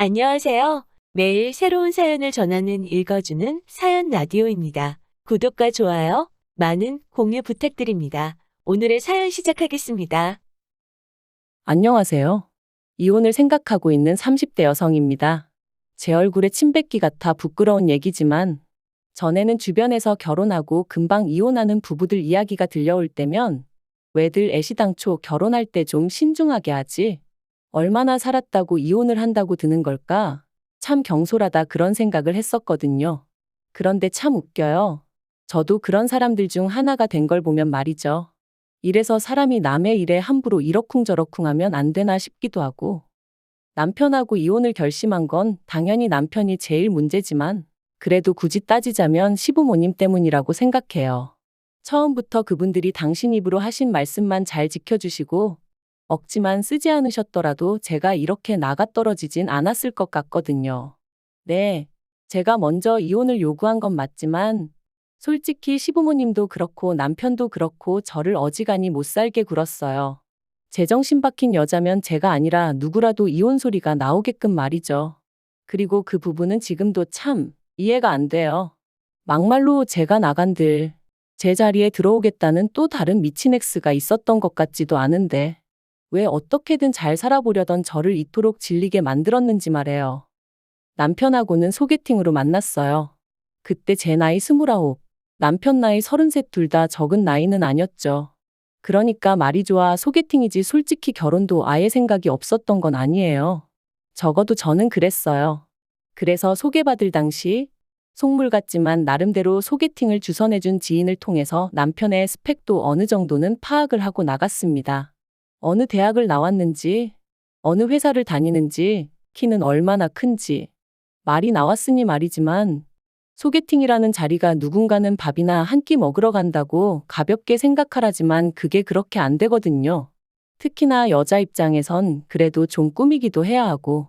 안녕하세요. 매일 새로운 사연을 전하는 읽어주는 사연 라디오입니다. 구독과 좋아요, 많은 공유 부탁드립니다. 오늘의 사연 시작하겠습니다. 안녕하세요. 이혼을 생각하고 있는 30대 여성입니다. 제 얼굴에 침 뱉기 같아 부끄러운 얘기지만 전에는 주변에서 결혼하고 금방 이혼하는 부부들 이야기가 들려올 때면 왜들 애시당초 결혼할 때 좀 신중하게 하지? 얼마나 살았다고 이혼을 한다고 드는 걸까? 참 경솔하다 그런 생각을 했었거든요. 그런데 참 웃겨요. 저도 그런 사람들 중 하나가 된 걸 보면 말이죠. 이래서 사람이 남의 일에 함부로 이러쿵저러쿵하면 안 되나 싶기도 하고, 남편하고 이혼을 결심한 건 당연히 남편이 제일 문제지만, 그래도 굳이 따지자면 시부모님 때문이라고 생각해요. 처음부터 그분들이 당신 입으로 하신 말씀만 잘 지켜주시고, 억지만 쓰지 않으셨더라도 제가 이렇게 나가떨어지진 않았을 것 같거든요. 네, 제가 먼저 이혼을 요구한 건 맞지만, 솔직히 시부모님도 그렇고 남편도 그렇고 저를 어지간히 못 살게 굴었어요. 제정신 박힌 여자면 제가 아니라 누구라도 이혼 소리가 나오게끔 말이죠. 그리고 그 부분은 지금도 참 이해가 안 돼요. 막말로 제가 나간들 제 자리에 들어오겠다는 또 다른 미친 엑스가 있었던 것 같지도 않은데 왜 어떻게든 잘 살아보려던 저를 이토록 질리게 만들었는지 말해요. 남편하고는 소개팅으로 만났어요. 그때 제 나이 29, 남편 나이 33 둘 다 적은 나이는 아니었죠. 그러니까 말이 좋아 소개팅이지 솔직히 결혼도 아예 생각이 없었던 건 아니에요. 적어도 저는 그랬어요. 그래서 소개받을 당시 속물 같지만 나름대로 소개팅을 주선해준 지인을 통해서 남편의 스펙도 어느 정도는 파악을 하고 나갔습니다. 어느 대학을 나왔는지, 어느 회사를 다니는지, 키는 얼마나 큰지. 말이 나왔으니 말이지만 소개팅이라는 자리가 누군가는 밥이나 한 끼 먹으러 간다고 가볍게 생각하라지만 그게 그렇게 안 되거든요. 특히나 여자 입장에선 그래도 좀 꾸미기도 해야 하고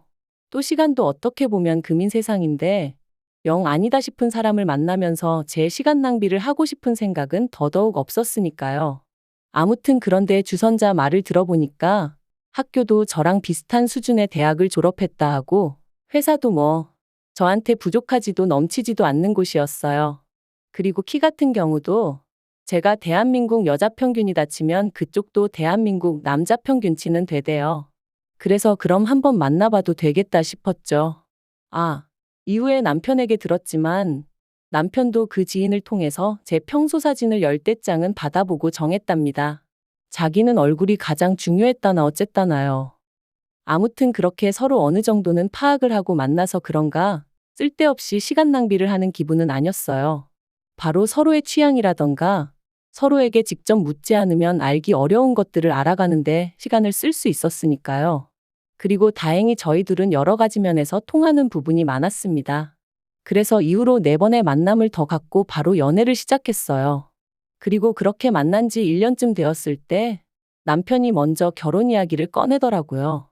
또 시간도 어떻게 보면 금인 세상인데 영 아니다 싶은 사람을 만나면서 제 시간 낭비를 하고 싶은 생각은 더더욱 없었으니까요. 아무튼 그런데 주선자 말을 들어보니까 학교도 저랑 비슷한 수준의 대학을 졸업했다 하고 회사도 뭐 저한테 부족하지도 넘치지도 않는 곳이었어요. 그리고 키 같은 경우도 제가 대한민국 여자 평균이다 치면 그쪽도 대한민국 남자 평균치는 되대요. 그래서 그럼 한번 만나봐도 되겠다 싶었죠. 아, 이후에 남편에게 들었지만 남편도 그 지인을 통해서 제 평소 사진을 10대 장은 받아보고 정했답니다. 자기는 얼굴이 가장 중요했다나 어쨌다나요. 아무튼 그렇게 서로 어느 정도는 파악을 하고 만나서 그런가 쓸데없이 시간 낭비를 하는 기분은 아니었어요. 바로 서로의 취향이라던가 서로에게 직접 묻지 않으면 알기 어려운 것들을 알아가는데 시간을 쓸 수 있었으니까요. 그리고 다행히 저희 둘은 여러 가지 면에서 통하는 부분이 많았습니다. 그래서 이후로 4번의 만남을 더 갖고 바로 연애를 시작했어요. 그리고 그렇게 만난 지 1년쯤 되었을 때 남편이 먼저 결혼 이야기를 꺼내더라고요.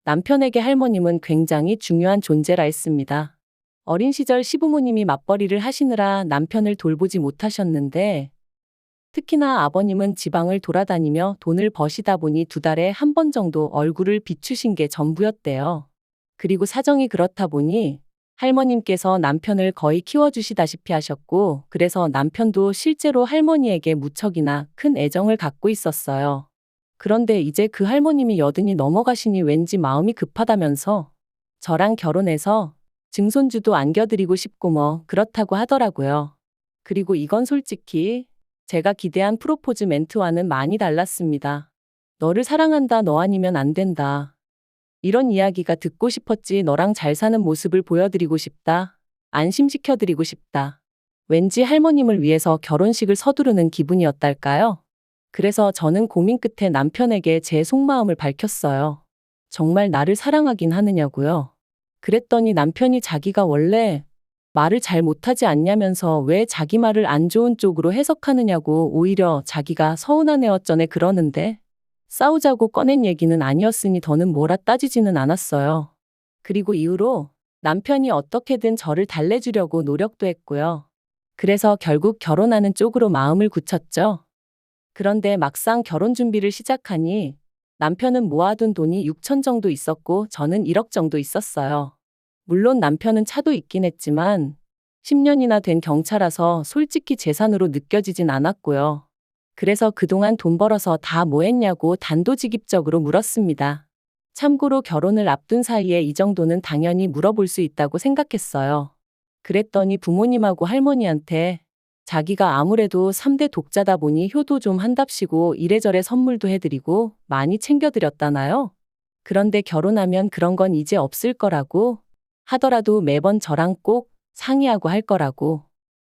남편에게 할머님은 굉장히 중요한 존재라 했습니다. 어린 시절 시부모님이 맞벌이를 하시느라 남편을 돌보지 못하셨는데 특히나 아버님은 지방을 돌아다니며 돈을 버시다 보니 2달에 한 번 정도 얼굴을 비추신 게 전부였대요. 그리고 사정이 그렇다 보니 할머님께서 남편을 거의 키워주시다시피 하셨고 그래서 남편도 실제로 할머니에게 무척이나 큰 애정을 갖고 있었어요. 그런데 이제 그 할머님이 80이 넘어가시니 왠지 마음이 급하다면서 저랑 결혼해서 증손주도 안겨드리고 싶고 뭐 그렇다고 하더라고요. 그리고 이건 솔직히 제가 기대한 프로포즈 멘트와는 많이 달랐습니다. 너를 사랑한다, 너 아니면 안 된다. 이런 이야기가 듣고 싶었지. 너랑 잘 사는 모습을 보여드리고 싶다. 안심시켜드리고 싶다. 왠지 할머님을 위해서 결혼식을 서두르는 기분이었달까요? 그래서 저는 고민 끝에 남편에게 제 속마음을 밝혔어요. 정말 나를 사랑하긴 하느냐고요. 그랬더니 남편이 자기가 원래 말을 잘 못하지 않냐면서 왜 자기 말을 안 좋은 쪽으로 해석하느냐고 오히려 자기가 서운한 애 어쩌네 그러는데 싸우자고 꺼낸 얘기는 아니었으니 더는 뭐라 따지지는 않았어요. 그리고 이후로 남편이 어떻게든 저를 달래주려고 노력도 했고요. 그래서 결국 결혼하는 쪽으로 마음을 굳혔죠. 그런데 막상 결혼 준비를 시작하니 남편은 모아둔 돈이 6천 정도 있었고 저는 1억 정도 있었어요. 물론 남편은 차도 있긴 했지만 10년이나 된 경차라서 솔직히 재산으로 느껴지진 않았고요. 그래서 그동안 돈 벌어서 다 뭐 했냐고 단도직입적으로 물었습니다. 참고로 결혼을 앞둔 사이에 이 정도는 당연히 물어볼 수 있다고 생각했어요. 그랬더니 부모님하고 할머니한테 자기가 아무래도 3대 독자다 보니 효도 좀 한답시고 이래저래 선물도 해드리고 많이 챙겨드렸다나요? 그런데 결혼하면 그런 건 이제 없을 거라고 하더라도 매번 저랑 꼭 상의하고 할 거라고.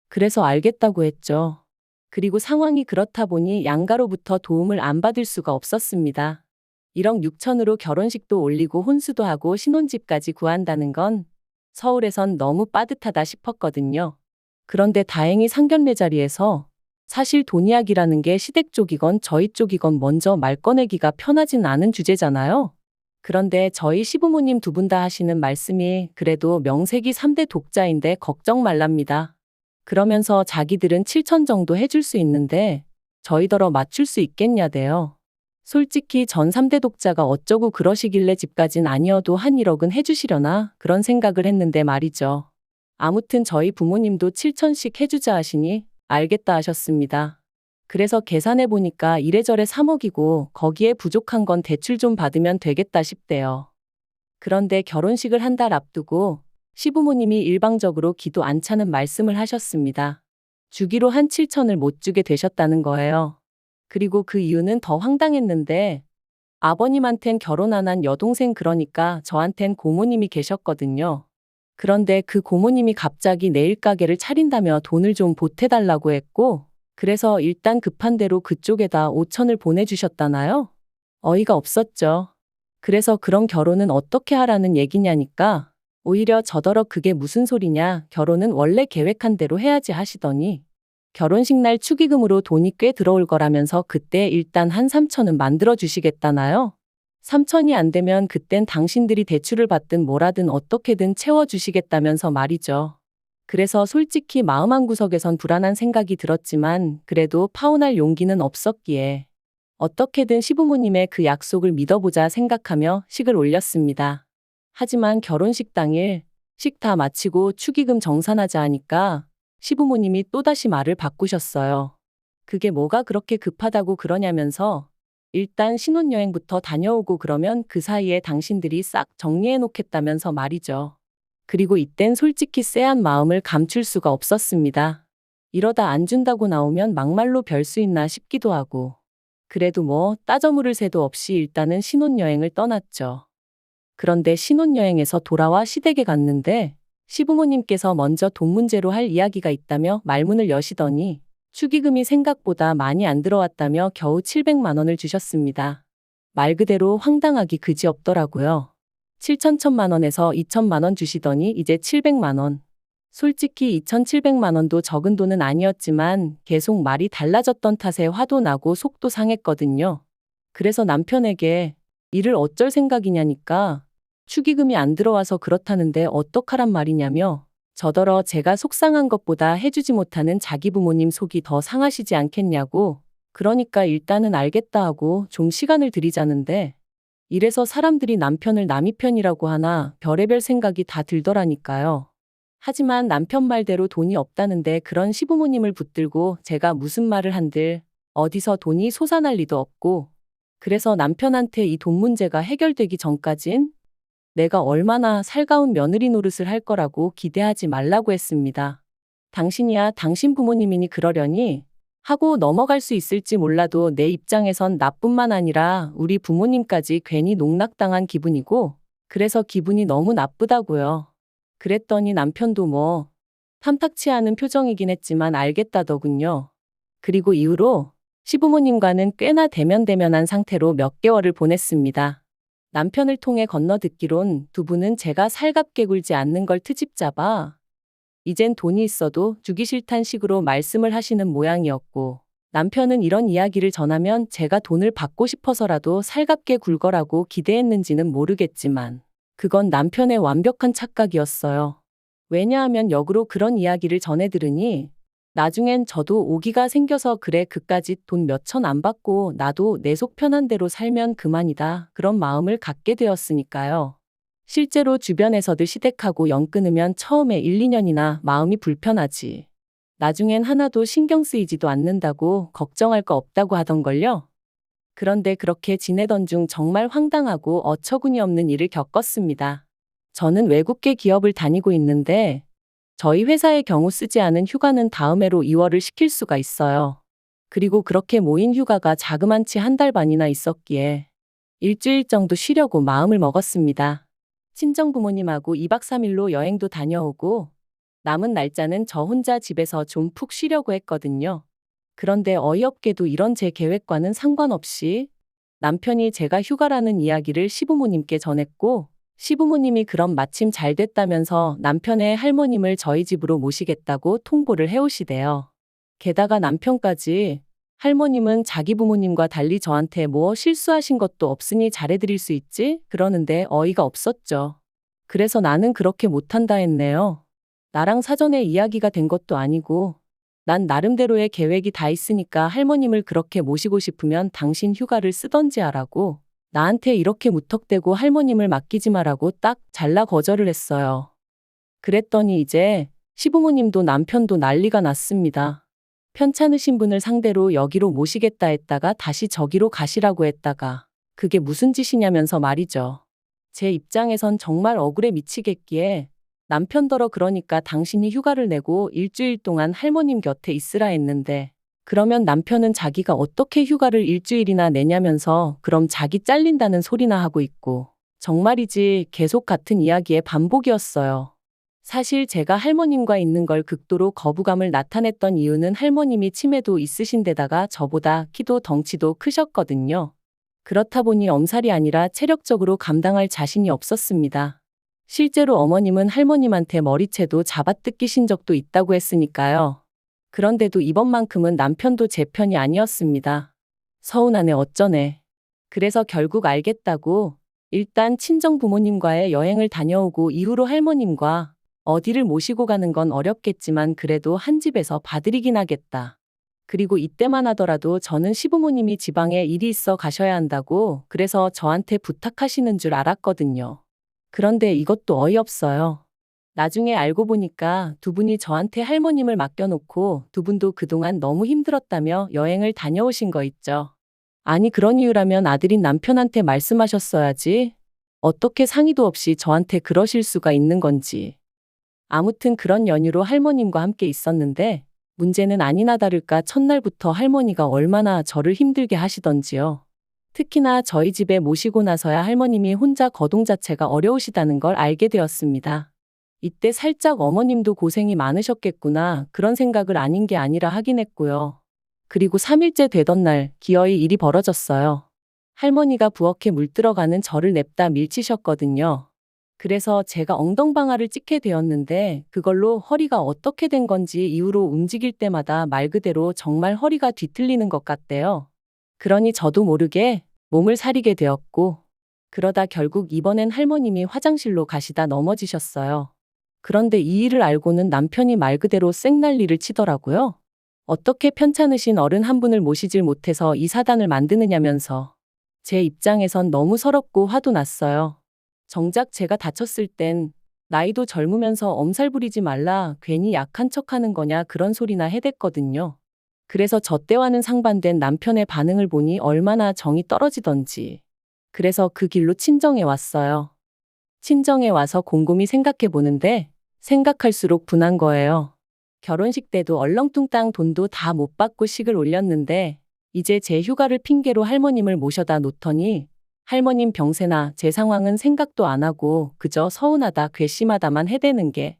그래서 알겠다고 했죠. 그리고 상황이 그렇다 보니 양가로부터 도움을 안 받을 수가 없었습니다. 1억 6천으로 결혼식도 올리고 혼수도 하고 신혼집까지 구한다는 건 서울에선 너무 빠듯하다 싶었거든요. 그런데 다행히 상견례 자리에서 사실 돈 이야기라는 게 시댁 쪽이건 저희 쪽이건 먼저 말 꺼내기가 편하진 않은 주제잖아요. 그런데 저희 시부모님 두 분 다 하시는 말씀이 그래도 명색이 3대 독자인데 걱정 말랍니다. 그러면서 자기들은 7천 정도 해줄 수 있는데 저희더러 맞출 수 있겠냐대요. 솔직히 전 3대 독자가 어쩌고 그러시길래 집까진 아니어도 한 1억은 해주시려나 그런 생각을 했는데 말이죠. 아무튼 저희 부모님도 7천씩 해주자 하시니 알겠다 하셨습니다. 그래서 계산해 보니까 이래저래 3억이고 거기에 부족한 건 대출 좀 받으면 되겠다 싶대요. 그런데 결혼식을 한 달 앞두고 시부모님이 일방적으로 기도 안 차는 말씀을 하셨습니다. 주기로 한 7천을 못 주게 되셨다는 거예요. 그리고 그 이유는 더 황당했는데 아버님한텐 결혼 안 한 여동생 그러니까 저한텐 고모님이 계셨거든요. 그런데 그 고모님이 갑자기 내일 가게를 차린다며 돈을 좀 보태달라고 했고 그래서 일단 급한 대로 그쪽에다 5천을 보내주셨다나요? 어이가 없었죠. 그래서 그런 결혼은 어떻게 하라는 얘기냐니까 오히려 저더러 그게 무슨 소리냐 결혼은 원래 계획한 대로 해야지 하시더니 결혼식 날 축의금으로 돈이 꽤 들어올 거라면서 그때 일단 한 3천은 만들어 주시겠다나요? 3천이 안 되면 그땐 당신들이 대출을 받든 뭐라든 어떻게든 채워주시겠다면서 말이죠. 그래서 솔직히 마음 한구석에선 불안한 생각이 들었지만 그래도 파혼할 용기는 없었기에 어떻게든 시부모님의 그 약속을 믿어보자 생각하며 식을 올렸습니다. 하지만 결혼식 당일 식 다 마치고 축의금 정산하자 하니까 시부모님이 또다시 말을 바꾸셨어요. 그게 뭐가 그렇게 급하다고 그러냐면서 일단 신혼여행부터 다녀오고 그러면 그 사이에 당신들이 싹 정리해 놓겠다면서 말이죠. 그리고 이땐 솔직히 쎄한 마음을 감출 수가 없었습니다. 이러다 안 준다고 나오면 막말로 별 수 있나 싶기도 하고. 그래도 뭐 따져 물을 새도 없이 일단은 신혼여행을 떠났죠. 그런데 신혼여행에서 돌아와 시댁에 갔는데 시부모님께서 먼저 돈 문제로 할 이야기가 있다며 말문을 여시더니 축의금이 생각보다 많이 안 들어왔다며 겨우 700만 원을 주셨습니다. 말 그대로 황당하기 그지없더라고요. 7천천만 원에서 2천만 원 주시더니 이제 700만 원. 솔직히 2,700만 원도 적은 돈은 아니었지만 계속 말이 달라졌던 탓에 화도 나고 속도 상했거든요. 그래서 남편에게 이를 어쩔 생각이냐니까 축의금이 안 들어와서 그렇다는데 어떡하란 말이냐며 저더러 제가 속상한 것보다 해주지 못하는 자기 부모님 속이 더 상하시지 않겠냐고 그러니까 일단은 알겠다 하고 좀 시간을 드리자는데 이래서 사람들이 남편을 남이 편이라고 하나 별의별 생각이 다 들더라니까요. 하지만 남편 말대로 돈이 없다는데 그런 시부모님을 붙들고 제가 무슨 말을 한들 어디서 돈이 솟아날 리도 없고 그래서 남편한테 이 돈 문제가 해결되기 전까진 내가 얼마나 살가운 며느리 노릇을 할 거라고 기대하지 말라고 했습니다. 당신이야 당신 부모님이니 그러려니 하고 넘어갈 수 있을지 몰라도 내 입장에선 나뿐만 아니라 우리 부모님까지 괜히 농락당한 기분이고 그래서 기분이 너무 나쁘다고요. 그랬더니 남편도 뭐 탐탁치 않은 표정이긴 했지만 알겠다더군요. 그리고 이후로 시부모님과는 꽤나 대면대면한 상태로 몇 개월을 보냈습니다. 남편을 통해 건너듣기론 두 분은 제가 살갑게 굴지 않는 걸 트집 잡아 이젠 돈이 있어도 주기 싫단 식으로 말씀을 하시는 모양이었고 남편은 이런 이야기를 전하면 제가 돈을 받고 싶어서라도 살갑게 굴 거라고 기대했는지는 모르겠지만 그건 남편의 완벽한 착각이었어요. 왜냐하면 역으로 그런 이야기를 전해 들으니 나중엔 저도 오기가 생겨서 그래 그까짓 돈 몇천 안 받고 나도 내 속 편한 대로 살면 그만이다. 그런 마음을 갖게 되었으니까요. 실제로 주변에서들 시댁하고 연 끊으면 처음에 1, 2년이나 마음이 불편하지. 나중엔 하나도 신경 쓰이지도 않는다고 걱정할 거 없다고 하던걸요. 그런데 그렇게 지내던 중 정말 황당하고 어처구니 없는 일을 겪었습니다. 저는 외국계 기업을 다니고 있는데 저희 회사의 경우 쓰지 않은 휴가는 다음 해로 이월을 시킬 수가 있어요. 그리고 그렇게 모인 휴가가 자그만치 한 달 반이나 있었기에 일주일 정도 쉬려고 마음을 먹었습니다. 친정 부모님하고 2박 3일로 여행도 다녀오고 남은 날짜는 저 혼자 집에서 좀 푹 쉬려고 했거든요. 그런데 어이없게도 이런 제 계획과는 상관없이 남편이 제가 휴가라는 이야기를 시부모님께 전했고 시부모님이 그럼 마침 잘 됐다면서 남편의 할머님을 저희 집으로 모시겠다고 통보를 해오시대요. 게다가 남편까지 할머님은 자기 부모님과 달리 저한테 뭐 실수하신 것도 없으니 잘해드릴 수 있지? 그러는데 어이가 없었죠. 그래서 나는 그렇게 못한다 했네요. 나랑 사전에 이야기가 된 것도 아니고 난 나름대로의 계획이 다 있으니까 할머님을 그렇게 모시고 싶으면 당신 휴가를 쓰던지 하라고 나한테 이렇게 무턱대고 할머님을 맡기지 마라고 딱 잘라 거절을 했어요. 그랬더니 이제 시부모님도 남편도 난리가 났습니다. 편찮으신 분을 상대로 여기로 모시겠다 했다가 다시 저기로 가시라고 했다가 그게 무슨 짓이냐면서 말이죠. 제 입장에선 정말 억울해 미치겠기에 남편더러 그러니까 당신이 휴가를 내고 일주일 동안 할머님 곁에 있으라 했는데 그러면 남편은 자기가 어떻게 휴가를 일주일이나 내냐면서 그럼 자기 잘린다는 소리나 하고 있고 정말이지 계속 같은 이야기의 반복이었어요. 사실 제가 할머님과 있는 걸 극도로 거부감을 나타냈던 이유는 할머님이 치매도 있으신 데다가 저보다 키도 덩치도 크셨거든요. 그렇다 보니 엄살이 아니라 체력적으로 감당할 자신이 없었습니다. 실제로 어머님은 할머님한테 머리채도 잡아뜯기신 적도 있다고 했으니까요. 그런데도 이번만큼은 남편도 제 편이 아니었습니다. 서운하네 어쩌네. 그래서 결국 알겠다고 일단 친정 부모님과의 여행을 다녀오고 이후로 할머님과 어디를 모시고 가는 건 어렵겠지만 그래도 한 집에서 봐드리긴 하겠다. 그리고 이때만 하더라도 저는 시부모님이 지방에 일이 있어 가셔야 한다고 그래서 저한테 부탁하시는 줄 알았거든요. 그런데 이것도 어이없어요. 나중에 알고 보니까 두 분이 저한테 할머님을 맡겨놓고 두 분도 그동안 너무 힘들었다며 여행을 다녀오신 거 있죠. 아니 그런 이유라면 아들인 남편한테 말씀하셨어야지. 어떻게 상의도 없이 저한테 그러실 수가 있는 건지. 아무튼 그런 연유로 할머님과 함께 있었는데 문제는 아니나 다를까 첫날부터 할머니가 얼마나 저를 힘들게 하시던지요. 특히나 저희 집에 모시고 나서야 할머님이 혼자 거동 자체가 어려우시다는 걸 알게 되었습니다. 이때 살짝 어머님도 고생이 많으셨겠구나 그런 생각을 아닌 게 아니라 하긴 했고요. 그리고 3일째 되던 날 기어이 일이 벌어졌어요. 할머니가 부엌에 물 들어가는 저를 냅다 밀치셨거든요. 그래서 제가 엉덩방아를 찍게 되었는데 그걸로 허리가 어떻게 된 건지 이후로 움직일 때마다 말 그대로 정말 허리가 뒤틀리는 것 같대요. 그러니 저도 모르게 몸을 사리게 되었고 그러다 결국 이번엔 할머님이 화장실로 가시다 넘어지셨어요. 그런데 이 일을 알고는 남편이 말 그대로 쌩난리를 치더라고요. 어떻게 편찮으신 어른 한 분을 모시질 못해서 이 사단을 만드느냐면서. 제 입장에선 너무 서럽고 화도 났어요. 정작 제가 다쳤을 땐 나이도 젊으면서 엄살 부리지 말라 괜히 약한 척하는 거냐 그런 소리나 해댔거든요. 그래서 저 때와는 상반된 남편의 반응을 보니 얼마나 정이 떨어지던지. 그래서 그 길로 친정에 왔어요. 친정에 와서 곰곰이 생각해 보는데 생각할수록 분한 거예요. 결혼식 때도 얼렁뚱땅 돈도 다 못 받고 식을 올렸는데 이제 제 휴가를 핑계로 할머님을 모셔다 놓더니 할머님 병세나 제 상황은 생각도 안 하고 그저 서운하다 괘씸하다만 해대는 게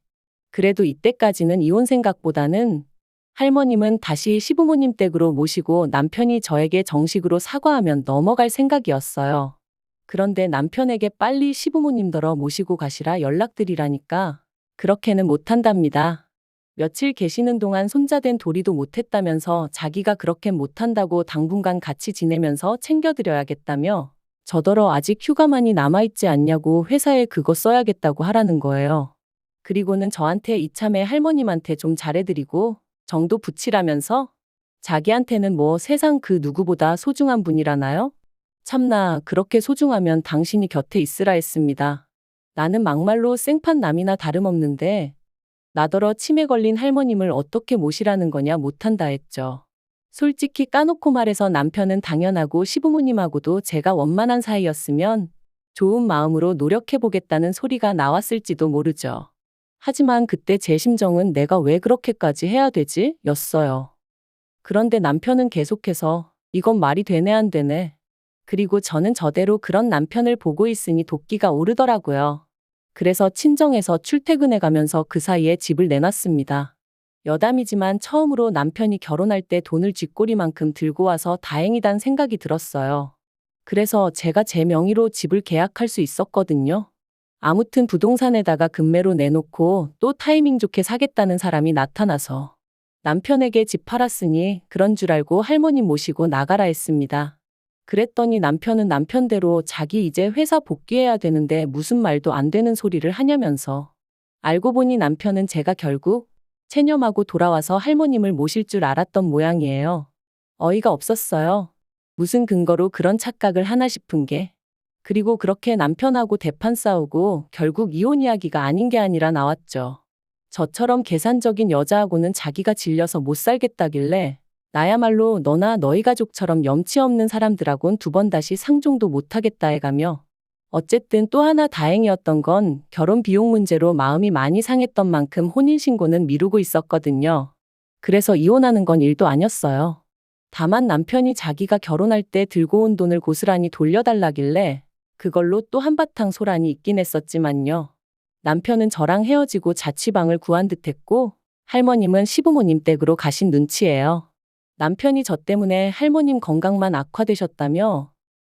그래도 이때까지는 이혼 생각보다는 할머님은 다시 시부모님 댁으로 모시고 남편이 저에게 정식으로 사과하면 넘어갈 생각이었어요. 그런데 남편에게 빨리 시부모님더러 모시고 가시라 연락드리라니까 그렇게는 못한답니다. 며칠 계시는 동안 손자된 도리도 못했다면서 자기가 그렇게 못한다고 당분간 같이 지내면서 챙겨드려야겠다며 저더러 아직 휴가만이 남아있지 않냐고 회사에 그거 써야겠다고 하라는 거예요. 그리고는 저한테 이참에 할머님한테 좀 잘해드리고 정도 붙이라면서? 자기한테는 뭐 세상 그 누구보다 소중한 분이라나요? 참나, 그렇게 소중하면 당신이 곁에 있으라 했습니다. 나는 막말로 생판 남이나 다름없는데 나더러 치매 걸린 할머님을 어떻게 모시라는 거냐, 못한다 했죠. 솔직히 까놓고 말해서 남편은 당연하고 시부모님하고도 제가 원만한 사이였으면 좋은 마음으로 노력해보겠다는 소리가 나왔을지도 모르죠. 하지만 그때 제 심정은 내가 왜 그렇게까지 해야 되지? 였어요. 그런데 남편은 계속해서 이건 말이 되네 안 되네. 그리고 저는 저대로 그런 남편을 보고 있으니 도끼가 오르더라고요. 그래서 친정에서 출퇴근해 가면서 그 사이에 집을 내놨습니다. 여담이지만 처음으로 남편이 결혼할 때 돈을 쥐꼬리만큼 들고 와서 다행이단 생각이 들었어요. 그래서 제가 제 명의로 집을 계약할 수 있었거든요. 아무튼 부동산에다가 금매로 내놓고 또 타이밍 좋게 사겠다는 사람이 나타나서 남편에게 집 팔았으니 그런 줄 알고 할머니 모시고 나가라 했습니다. 그랬더니 남편은 남편대로 자기 이제 회사 복귀해야 되는데 무슨 말도 안 되는 소리를 하냐면서. 알고 보니 남편은 제가 결국 체념하고 돌아와서 할머님을 모실 줄 알았던 모양이에요. 어이가 없었어요. 무슨 근거로 그런 착각을 하나 싶은 게. 그리고 그렇게 남편하고 대판 싸우고 결국 이혼 이야기가 아닌 게 아니라 나왔죠. 저처럼 계산적인 여자하고는 자기가 질려서 못 살겠다길래 나야말로 너나 너희 가족처럼 염치 없는 사람들하곤 두 번 다시 상종도 못하겠다 해가며. 어쨌든 또 하나 다행이었던 건 결혼 비용 문제로 마음이 많이 상했던 만큼 혼인신고는 미루고 있었거든요. 그래서 이혼하는 건 일도 아니었어요. 다만 남편이 자기가 결혼할 때 들고 온 돈을 고스란히 돌려달라길래 그걸로 또 한바탕 소란이 있긴 했었지만요. 남편은 저랑 헤어지고 자취방을 구한 듯 했고 할머님은 시부모님 댁으로 가신 눈치예요. 남편이 저 때문에 할머님 건강만 악화되셨다며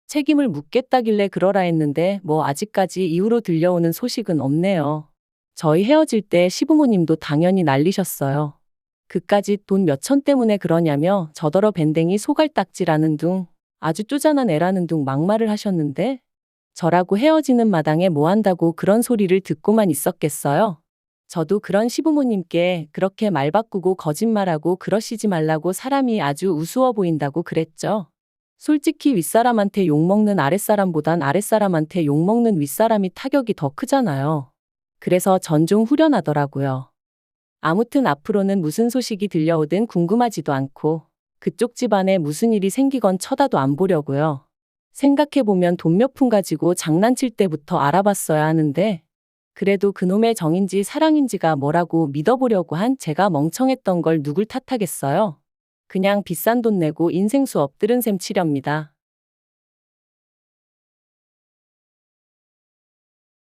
책임을 묻겠다길래 그러라 했는데 뭐 아직까지 이후로 들려오는 소식은 없네요. 저희 헤어질 때 시부모님도 당연히 난리셨어요. 그까짓 돈 몇천 때문에 그러냐며 저더러 밴댕이 소갈딱지라는 둥 아주 쪼잔한 애라는 둥 막말을 하셨는데 저라고 헤어지는 마당에 뭐 한다고 그런 소리를 듣고만 있었겠어요. 저도 그런 시부모님께 그렇게 말 바꾸고 거짓말하고 그러시지 말라고 사람이 아주 우스워 보인다고 그랬죠. 솔직히 윗사람한테 욕먹는 아랫사람보단 아랫사람한테 욕먹는 윗사람이 타격이 더 크잖아요. 그래서 전 좀 후련하더라고요. 아무튼 앞으로는 무슨 소식이 들려오든 궁금하지도 않고 그쪽 집안에 무슨 일이 생기건 쳐다도 안 보려고요. 생각해보면 돈 몇 푼 가지고 장난칠 때부터 알아봤어야 하는데 그래도 그놈의 정인지 사랑인지가 뭐라고 믿어보려고 한 제가 멍청했던 걸 누굴 탓하겠어요. 그냥 비싼 돈 내고 인생 수업 들은 셈 치렵니다.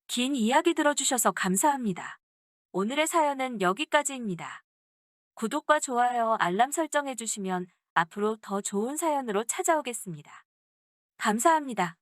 긴 이야기 들어주셔서 감사합니다. 오늘의 사연은 여기까지입니다. 구독과 좋아요, 알람 설정해주시면 앞으로 더 좋은 사연으로 찾아오겠습니다. 감사합니다.